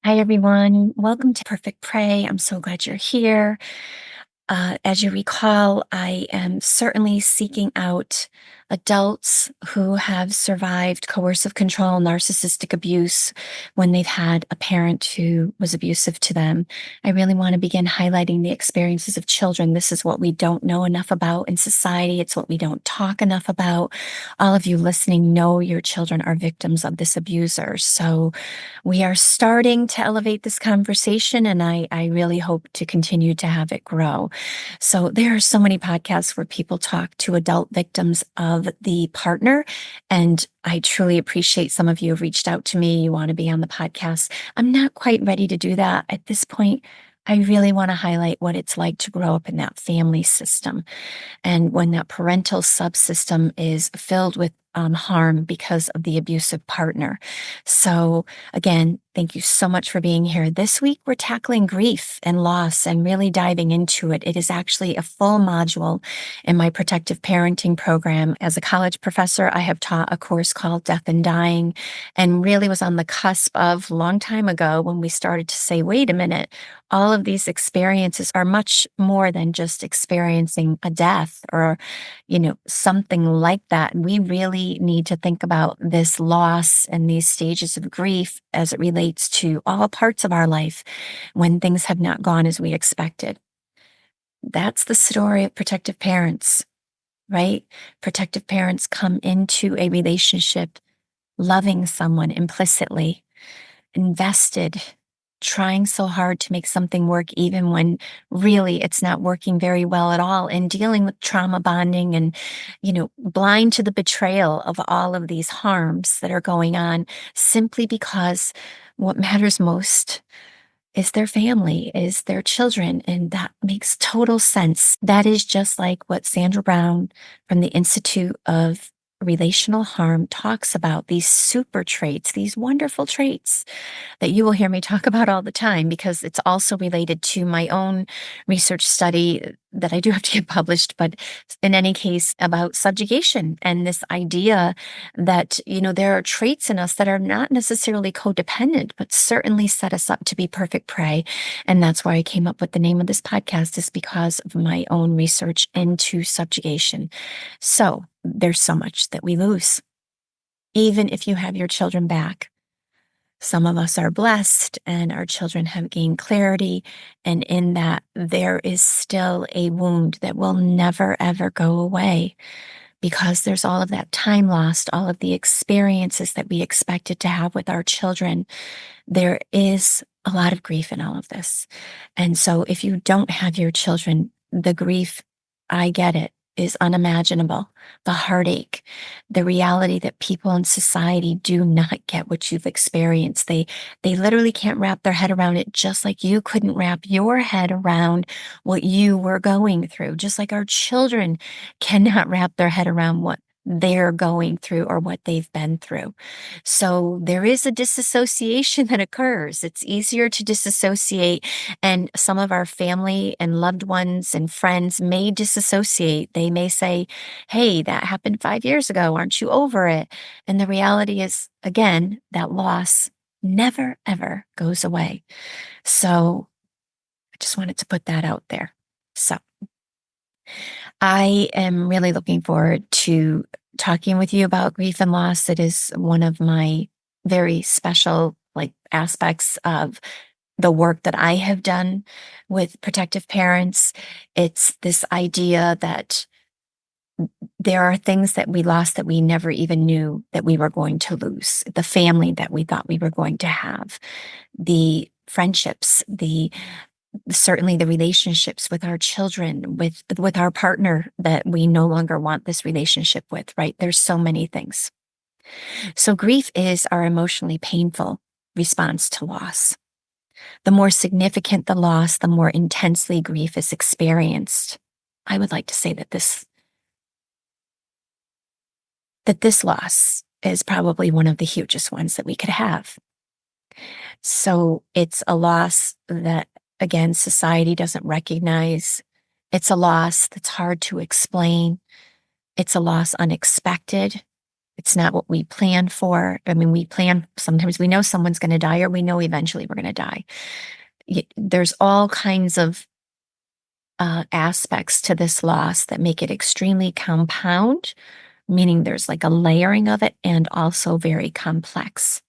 Hi, everyone. Welcome to Perfect Prey. I'm so glad you're here. As you recall, I am certainly seeking out adults who have survived coercive control, narcissistic abuse when they've had a parent who was abusive to them. I really want to begin highlighting the experiences of children. This is what we don't know enough about in society. It's what we don't talk enough about. All of you listening know your children are victims of this abuser. So we are starting to elevate this conversation, and I really hope to continue to have it grow. So there are so many podcasts where people talk to adult victims of the partner. And I truly appreciate some of you have reached out to me. You want to be on the podcast. I'm not quite ready to do that at this point. I really want to highlight what it's like to grow up in that family system. And when that parental subsystem is filled with harm because of the abusive partner. So, again, thank you so much for being here. This week, we're tackling grief and loss and really diving into it. It is actually a full module in my protective parenting program. As a college professor, I have taught a course called Death and Dying, and really was on the cusp of a long time ago when we started to say, wait a minute, all of these experiences are much more than just experiencing a death or, something like that. We really need to think about this loss and these stages of grief as it relates to all parts of our life when things have not gone as we expected. That's the story of protective parents, right? Protective parents come into a relationship loving someone implicitly, invested, trying so hard to make something work, even when really it's not working very well at all, and dealing with trauma bonding and, blind to the betrayal of all of these harms that are going on simply because what matters most is their family, is their children. And that makes total sense. That is just like what Sandra Brown from the Institute of Relational Harm talks about, these super traits, these wonderful traits that you will hear me talk about all the time, because it's also related to my own research study that I do have to get published, but in any case, about subjugation and this idea that, there are traits in us that are not necessarily codependent, but certainly set us up to be perfect prey. And that's why I came up with the name of this podcast, is because of my own research into subjugation. So there's so much that we lose, even if you have your children back. Some of us are blessed and our children have gained clarity. And in that, there is still a wound that will never, ever go away, because there's all of that time lost, all of the experiences that we expected to have with our children. There is a lot of grief in all of this. And so if you don't have your children, the grief, I get it, is unimaginable. The heartache, the reality that people in society do not get what you've experienced. They literally can't wrap their head around it, just like you couldn't wrap your head around what you were going through, just like our children cannot wrap their head around what they're going through or what they've been through. So there is a disassociation that occurs. It's easier to disassociate, and some of our family and loved ones and friends may disassociate. They may say, hey, that happened 5 years ago. Aren't you over it? And the reality is, again, that loss never, ever goes away. So I just wanted to put that out there. So I am really looking forward to talking with you about grief and loss. It is one of my very special aspects of the work that I have done with protective parents. It's this idea that there are things that we lost that we never even knew that we were going to lose. The family that we thought we were going to have, the friendships, the certainly the relationships with our children, with our partner that we no longer want this relationship with, right? There's so many things. So grief is our emotionally painful response to loss. The more significant the loss, the more intensely grief is experienced. I would like to say that this loss is probably one of the hugest ones that we could have. So it's a loss that, again, society doesn't recognize. It's a loss that's hard to explain. It's a loss unexpected. It's not what we plan for. I mean, sometimes we know someone's going to die, or we know eventually we're going to die. There's all kinds of aspects to this loss that make it extremely compound, meaning there's like a layering of it, and also very complex.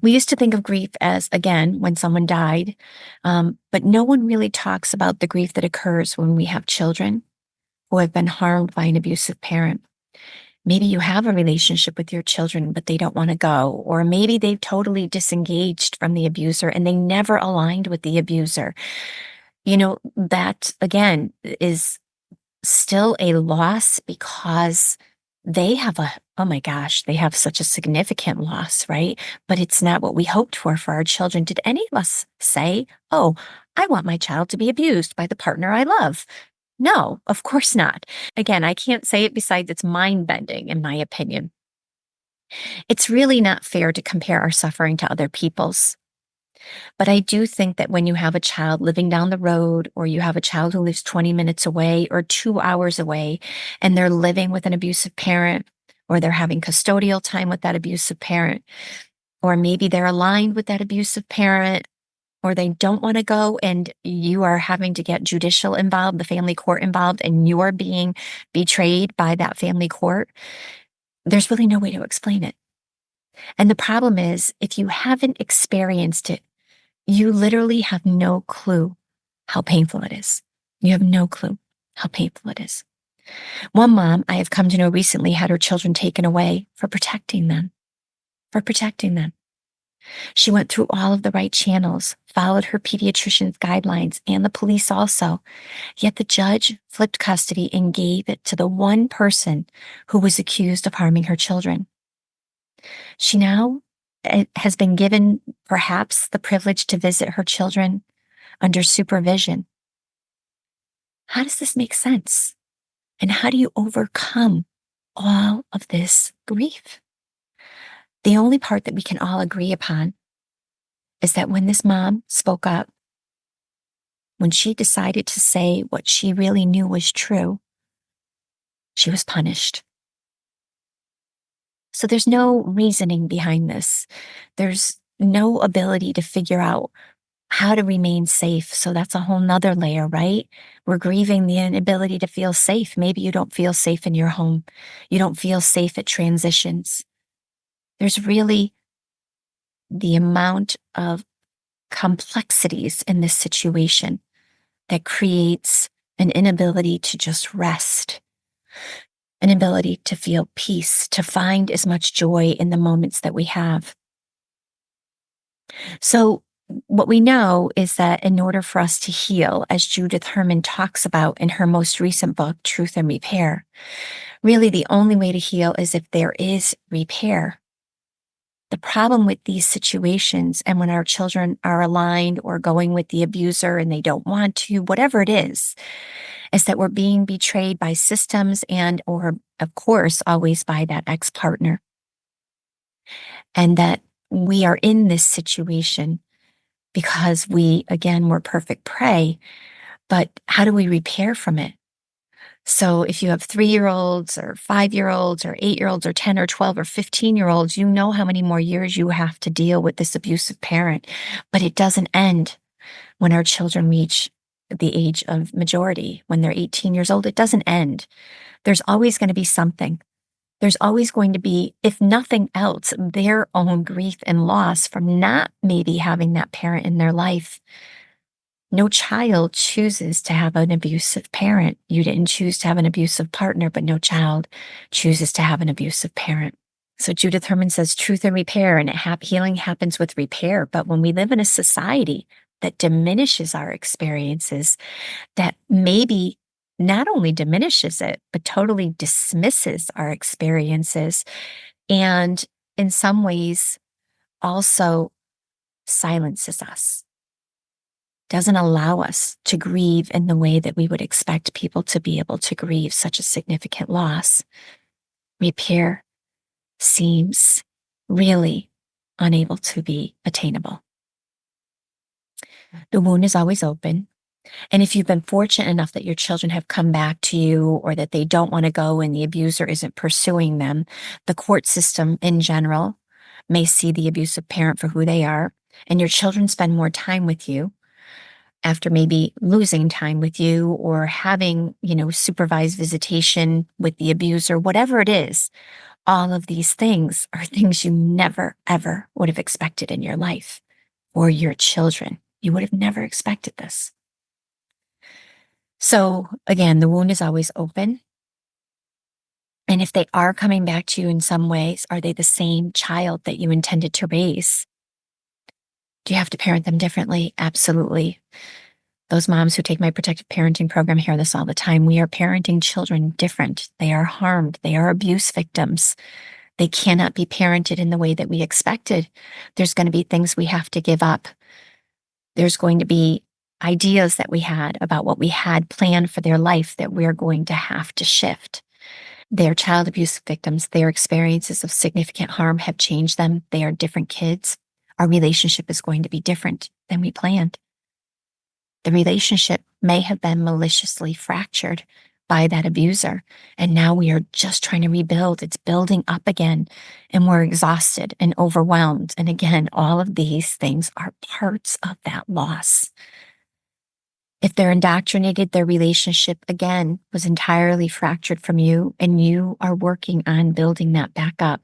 We used to think of grief as, again, when someone died, but no one really talks about the grief that occurs when we have children who have been harmed by an abusive parent. Maybe you have a relationship with your children, but they don't want to go. Or maybe they've totally disengaged from the abuser and they never aligned with the abuser. That again is still a loss, because oh my gosh, they have such a significant loss, right? But it's not what we hoped for our children. Did any of us say, oh, I want my child to be abused by the partner I love? No, of course not. Again, I can't say it, besides it's mind-bending, in my opinion. It's really not fair to compare our suffering to other people's. But I do think that when you have a child living down the road, or you have a child who lives 20 minutes away or 2 hours away, and they're living with an abusive parent, or they're having custodial time with that abusive parent, or maybe they're aligned with that abusive parent, or they don't want to go, and you are having to get judicial involved, the family court involved, and you're being betrayed by that family court, there's really no way to explain it. And the problem is, if you haven't experienced it, you literally have no clue how painful it is. You have no clue how painful it is. One mom I have come to know recently had her children taken away for protecting them. For protecting them. She went through all of the right channels, followed her pediatrician's guidelines and the police also. Yet the judge flipped custody and gave it to the one person who was accused of harming her children. She now has been given perhaps the privilege to visit her children under supervision. How does this make sense? And how do you overcome all of this grief? The only part that we can all agree upon is that when this mom spoke up, when she decided to say what she really knew was true, she was punished. So there's no reasoning behind this. There's no ability to figure out how to remain safe. So that's a whole nother layer, right? We're grieving the inability to feel safe. Maybe you don't feel safe in your home. You don't feel safe at transitions. There's really the amount of complexities in this situation that creates an inability to just rest, an ability to feel peace, to find as much joy in the moments that we have. So what we know is that in order for us to heal, as Judith Herman talks about in her most recent book, Truth and Repair, really the only way to heal is if there is repair. The problem with these situations, and when our children are aligned or going with the abuser and they don't want to, whatever it is that we're being betrayed by systems and, or of course, always by that ex-partner. And that we are in this situation because we, again, we're perfect prey. But how do we repair from it? So if you have 3-year-olds or 5-year-olds or 8-year-olds or 10 or 12 or 15-year-olds, you know how many more years you have to deal with this abusive parent. But it doesn't end when our children reach the age of majority, when they're 18 years old. It doesn't end. There's always going to be something. There's always going to be, if nothing else, their own grief and loss from not maybe having that parent in their life. No child chooses to have an abusive parent. You didn't choose to have an abusive partner, but no child chooses to have an abusive parent. So Judith Herman says truth and repair, and healing happens with repair. But when we live in a society that diminishes our experiences, that maybe not only diminishes it, but totally dismisses our experiences, and in some ways also silences us, doesn't allow us to grieve in the way that we would expect people to be able to grieve such a significant loss, repair seems really unable to be attainable. The wound is always open. And if you've been fortunate enough that your children have come back to you or that they don't want to go and the abuser isn't pursuing them, the court system in general may see the abusive parent for who they are, and your children spend more time with you after maybe losing time with you or having, supervised visitation with the abuser, whatever it is. All of these things are things you never, ever would have expected in your life or your children. You would have never expected this. So again, the wound is always open. And if they are coming back to you in some ways, are they the same child that you intended to raise? Do you have to parent them differently? Absolutely. Those moms who take my protective parenting program hear this all the time. We are parenting children different. They are harmed. They are abuse victims. They cannot be parented in the way that we expected. There's going to be things we have to give up. There's going to be ideas that we had about what we had planned for their life that we're going to have to shift. They're child abuse victims. Their experiences of significant harm have changed them. They are different kids. Our relationship is going to be different than we planned. The relationship may have been maliciously fractured by that abuser. And now we are just trying to rebuild. It's building up again. And we're exhausted and overwhelmed. And again, all of these things are parts of that loss. If they're indoctrinated, their relationship, again, was entirely fractured from you, and you are working on building that back up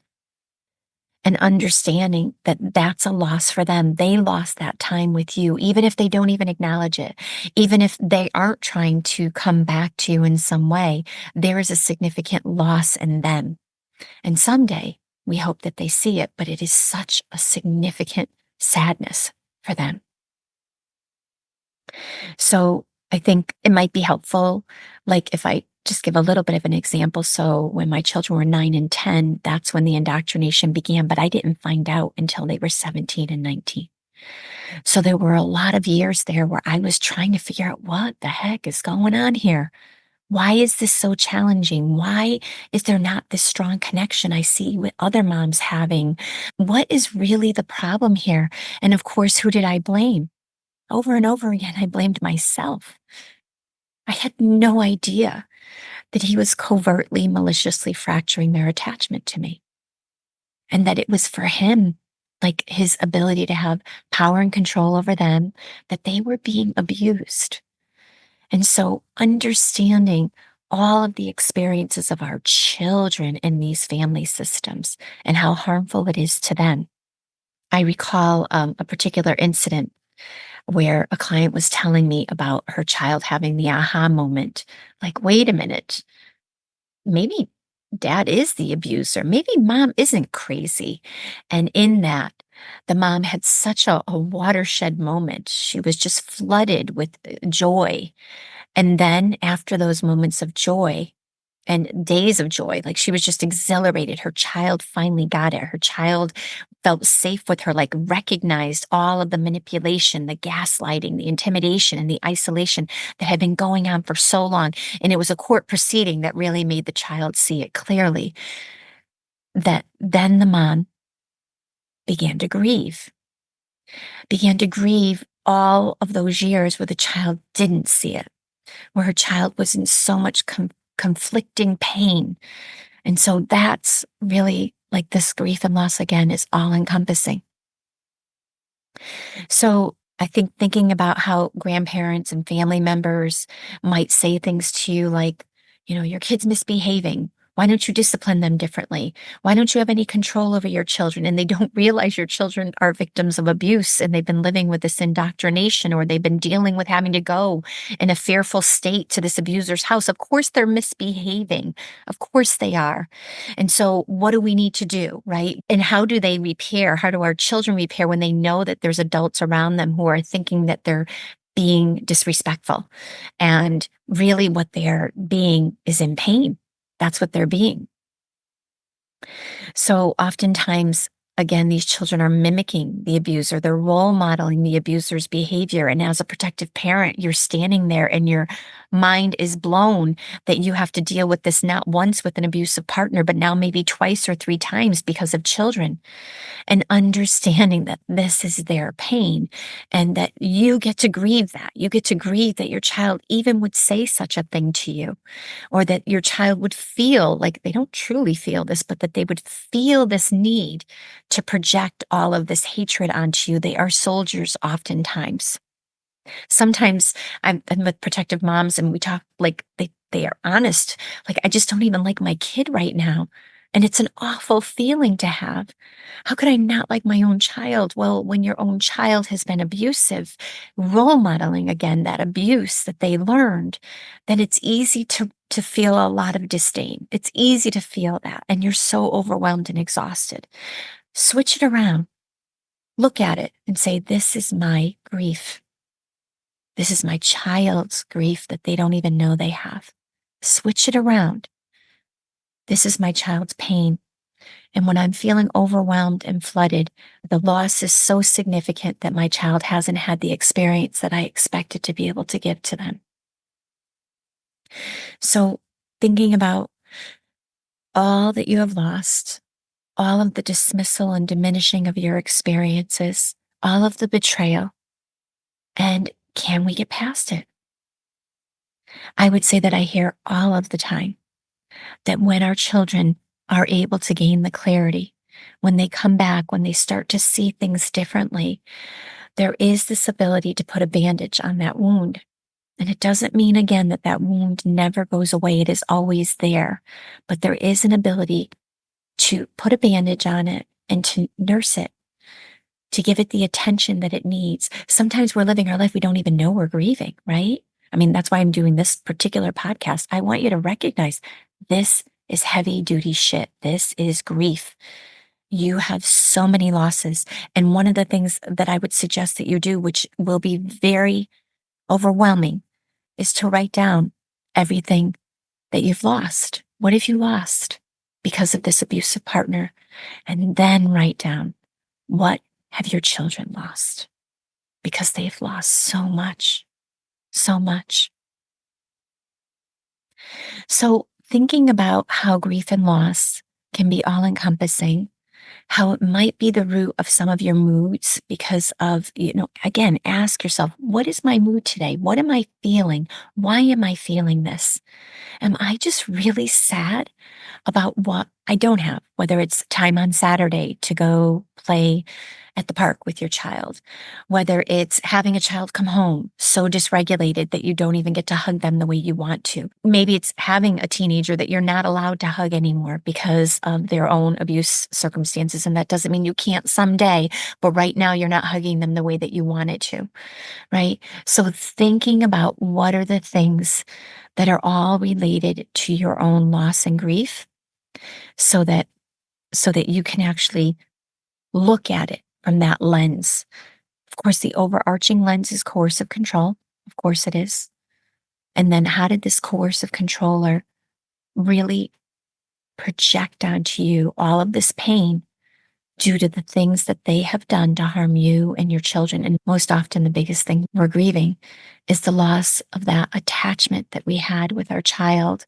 and understanding that that's a loss for them. They lost that time with you, even if they don't even acknowledge it, even if they aren't trying to come back to you in some way, there is a significant loss in them. And someday we hope that they see it, but it is such a significant sadness for them. So I think it might be helpful, like if I just give a little bit of an example. So when my children were 9 and 10, that's when the indoctrination began, but I didn't find out until they were 17 and 19. So there were a lot of years there where I was trying to figure out what the heck is going on here. Why is this so challenging? Why is there not this strong connection I see with other moms having? What is really the problem here? And of course, who did I blame? Over and over again, I blamed myself. I had no idea that he was covertly, maliciously fracturing their attachment to me. And that it was for him, like his ability to have power and control over them, that they were being abused. And so understanding all of the experiences of our children in these family systems and how harmful it is to them. I recall a particular incident where a client was telling me about her child having the aha moment. Like, wait a minute, maybe dad is the abuser. Maybe mom isn't crazy. And in that, the mom had such a watershed moment. She was just flooded with joy. And then after those moments of joy, and days of joy. Like she was just exhilarated. Her child finally got it. Her child felt safe with her, like recognized all of the manipulation, the gaslighting, the intimidation, and the isolation that had been going on for so long. And it was a court proceeding that really made the child see it clearly. That then the mom began to grieve all of those years where the child didn't see it, where her child was in so much conflicting pain. And so that's really like this grief and loss again is all encompassing. So I think thinking about how grandparents and family members might say things to you like, your kid's misbehaving. Why don't you discipline them differently? Why don't you have any control over your children? And they don't realize your children are victims of abuse and they've been living with this indoctrination or they've been dealing with having to go in a fearful state to this abuser's house. Of course, they're misbehaving. Of course they are. And so what do we need to do, right? And how do they repair? How do our children repair when they know that there's adults around them who are thinking that they're being disrespectful and really what they're being is in pain? That's what they're being. So oftentimes Again, these children are mimicking the abuser. They're role modeling the abuser's behavior. And as a protective parent, you're standing there and your mind is blown that you have to deal with this not once with an abusive partner, but now maybe twice or three times because of children. And understanding that this is their pain and that you get to grieve that. You get to grieve that your child even would say such a thing to you, or that your child would feel like they don't truly feel this, but that they would feel this need to project all of this hatred onto you. They are soldiers oftentimes. Sometimes I'm with protective moms and we talk like they are honest. Like, I just don't even like my kid right now. And it's an awful feeling to have. How could I not like my own child? Well, when your own child has been abusive, role modeling again that abuse that they learned, then it's easy to feel a lot of disdain. It's easy to feel that. And you're so overwhelmed and exhausted. Switch it around. Look at it and say, this is my grief. This is my child's grief that they don't even know they have. Switch it around. This is my child's pain. And when I'm feeling overwhelmed and flooded, the loss is so significant that my child hasn't had the experience that I expected to be able to give to them. So, thinking about all that you have lost, all of the dismissal and diminishing of your experiences, all of the betrayal, and can we get past it? I would say that I hear all of the time that when our children are able to gain the clarity, when they come back, when they start to see things differently, there is this ability to put a bandage on that wound. And it doesn't mean, again, that that wound never goes away. It is always there. But there is an ability to put a bandage on it and to nurse it, to give it the attention that it needs. Sometimes we're living our life, we don't even know we're grieving, right? I mean, that's why I'm doing this particular podcast. I want you to recognize this is heavy duty shit. This is grief. You have so many losses. And one of the things that I would suggest that you do, which will be very overwhelming, is to write down everything that you've lost. What have you lost because of this abusive partner? And then write down, what have your children lost? Because they've lost so much, so much. So, thinking about how grief and loss can be all encompassing, how it might be the root of some of your moods because of, again, ask yourself, what is my mood today? What am I feeling? Why am I feeling this? Am I just really sad about what I don't have, whether it's time on Saturday to go play at the park with your child, whether it's having a child come home so dysregulated that you don't even get to hug them the way you want to. Maybe it's having a teenager that you're not allowed to hug anymore because of their own abuse circumstances. And that doesn't mean you can't someday, but right now you're not hugging them the way that you wanted to, right? So thinking about what are the things that are all related to your own loss and grief so that you can actually look at it from that lens. Of course, the overarching lens is coercive control. Of course it is. And then how did this coercive controller really project onto you all of this pain due to the things that they have done to harm you and your children? And most often, the biggest thing we're grieving is the loss of that attachment that we had with our child,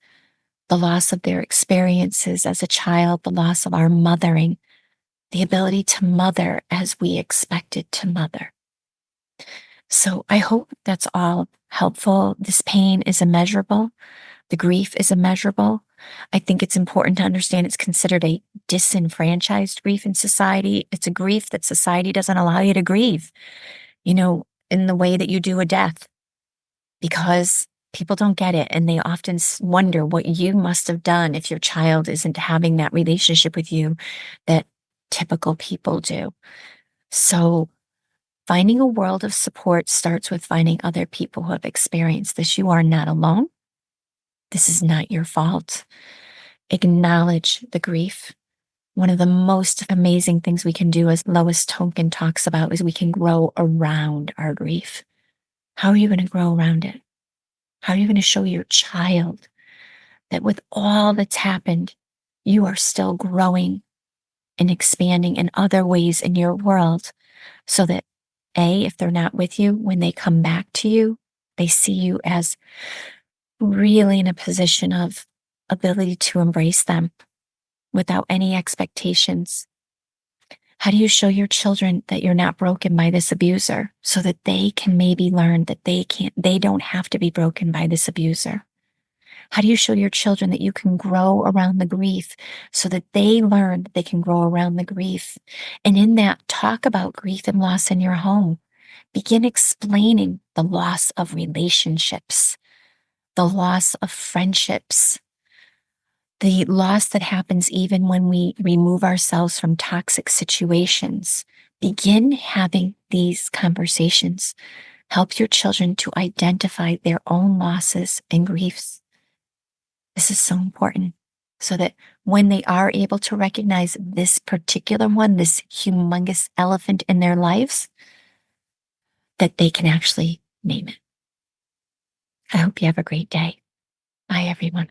the loss of their experiences as a child, the loss of our mothering, the ability to mother as we expected to mother. So I hope that's all helpful. This pain is immeasurable. The grief is immeasurable. I think it's important to understand it's considered a disenfranchised grief in society. It's a grief that society doesn't allow you to grieve, in the way that you do a death, because people don't get it. And they often wonder what you must have done if your child isn't having that relationship with you that typical people do. So finding a world of support starts with finding other people who have experienced this. You are not alone. This is not your fault. Acknowledge the grief. One of the most amazing things we can do, as Lois Tonkin talks about, is we can grow around our grief. How are you going to grow around it? How are you going to show your child that with all that's happened, you are still growing and expanding in other ways in your world so that if they're not with you, when they come back to you, they see you as really in a position of ability to embrace them without any expectations. How do you show your children that you're not broken by this abuser so that they can maybe learn that they don't have to be broken by this abuser? How do you show your children that you can grow around the grief so that they learn that they can grow around the grief? And in that, talk about grief and loss in your home. Begin explaining the loss of relationships, the loss of friendships, the loss that happens even when we remove ourselves from toxic situations. Begin having these conversations. Help your children to identify their own losses and griefs. This is so important so that when they are able to recognize this particular one, this humongous elephant in their lives, that they can actually name it. I hope you have a great day. Bye, everyone.